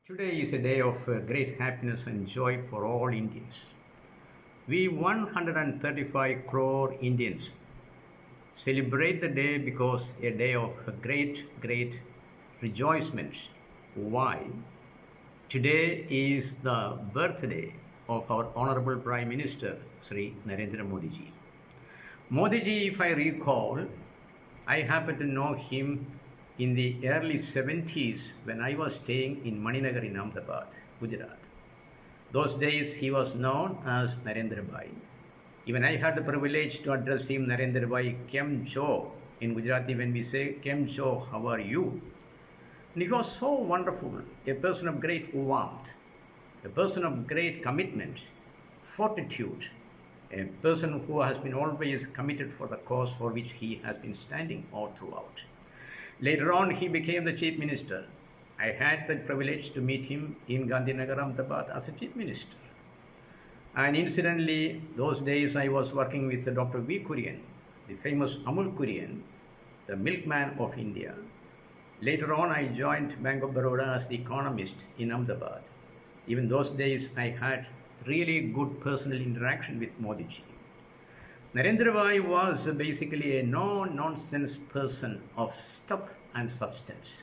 Today is a day of great happiness and joy for all Indians. We 135 crore Indians celebrate the day because a day of great rejoicement. Why? Today is the birthday of our Honorable Prime Minister, Sri Narendra Modiji. Modiji, if I recall, I happen to know him in the early 70s when I was staying in Maninagar in Ahmedabad, Gujarat. Those days he was known as Narendra Bhai. Even I had the privilege to address him Narendra Bhai Kem Cho in Gujarati when we say Kem Cho, how are you? And he was so wonderful, a person of great warmth, a person of great commitment, fortitude, a person who has been always committed for the cause for which he has been standing all throughout. Later on, he became the chief minister. I had the privilege to meet him in Gandhinagar, Ahmedabad as a chief minister. And incidentally, those days I was working with Dr. V. Kurian, the famous Amul Kurian, the milkman of India. Later on, I joined Bank of Baroda as the economist in Ahmedabad. Even those days, I had really good personal interaction with Modiji. Narendra Bhai was basically a no-nonsense person of stuff and substance.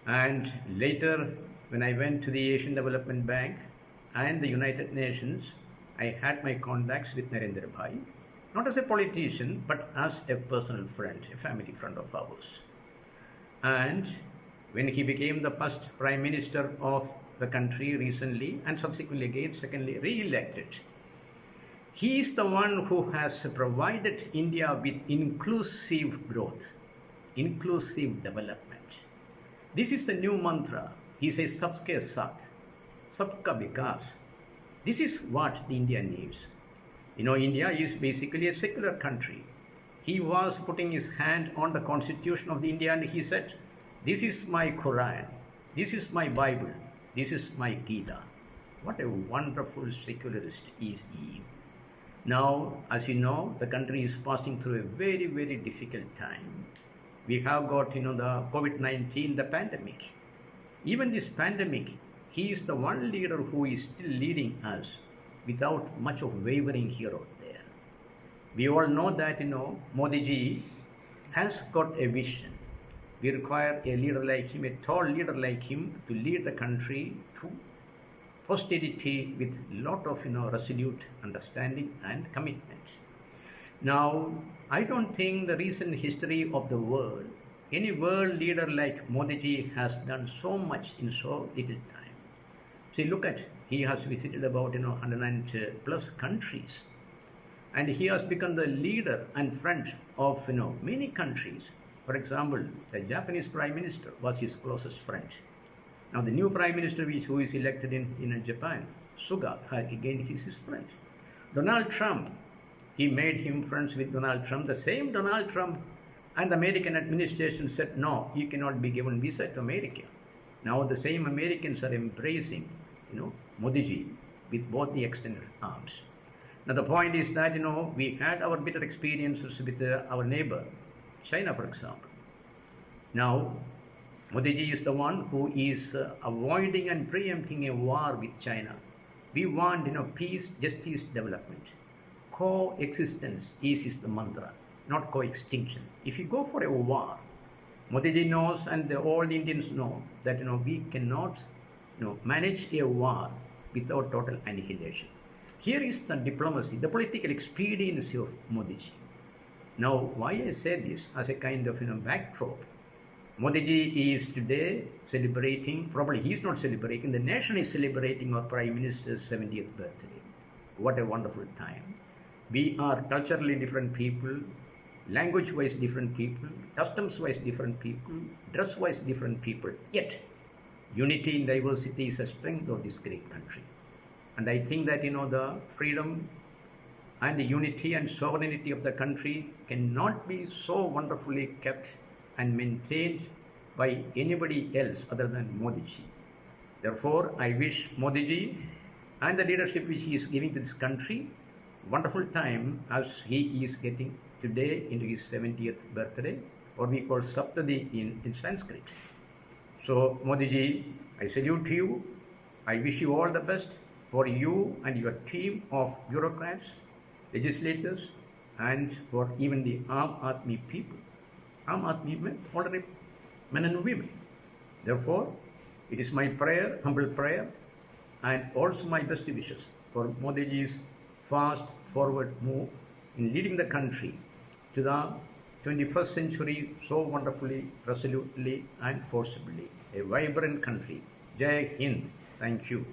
And later, when I went to the Asian Development Bank and the United Nations, I had my contacts with Narendra Bhai, not as a politician, but as a personal friend, a family friend of ours. And when he became the first Prime Minister of the country recently, and subsequently again, secondly, re-elected, he is the one who has provided India with inclusive growth, inclusive development. This is the new mantra. He says, Sabke Saath, Sabka Vikas. This is what the India needs. India is basically a secular country. He was putting his hand on the constitution of the India and he said, this is my Quran, this is my Bible, this is my Gita. What a wonderful secularist is he. Now, as you know, the country is passing through a very difficult time. We have got, the COVID-19, the pandemic. Even this pandemic, he is the one leader who is still leading us without much of wavering here or there. We all know that, Modiji has got a vision. We require a leader like him, a tall leader like him, to lead the country to posterity with a lot of, resolute understanding and commitment. Now, I don't think the recent history of the world, any world leader like Modiji has done so much in so little time. See, look at, he has visited about, 100 plus countries. And he has become the leader and friend of, many countries. For example, the Japanese Prime Minister was his closest friend. Now, the new Prime Minister who is elected in Japan, Suga, again, he's his friend. Donald Trump, he made him friends with Donald Trump. The same Donald Trump and the American administration said, no, you cannot be given visa to America. Now, the same Americans are embracing, Modiji with both the extended arms. Now, the point is that, we had our bitter experiences with our neighbor, China, for example. Now, Modiji is the one who is avoiding and preempting a war with China. We want, peace, justice, development. Coexistence is the mantra, not co-extinction. If you go for a war, Modiji knows and all the Indians know that, we cannot, manage a war without total annihilation. Here is the diplomacy, the political expediency of Modiji. Now, why I say this as a kind of, backdrop? Modiji is today celebrating, probably he is not celebrating, the nation is celebrating our Prime Minister's 70th birthday. What a wonderful time. We are culturally different people, language-wise different people, customs-wise different people, dress-wise different people. Yet, unity in diversity is a strength of this great country. And I think that, the freedom and the unity and sovereignty of the country cannot be so wonderfully kept and maintained by anybody else other than Modiji. Therefore, I wish Modiji and the leadership which he is giving to this country wonderful time as he is getting today into his 70th birthday, or we call Saptadi in Sanskrit. So, Modiji, I salute you. I wish you all the best for you and your team of bureaucrats, legislators, and for even the Aam Aadmi people. Aam Aadmi men, ordinary men and women. Therefore, it is my prayer, humble prayer, and also my best wishes for Modiji's fast forward move in leading the country to the 21st century so wonderfully, resolutely, and forcibly. A vibrant country. Jai Hind. Thank you.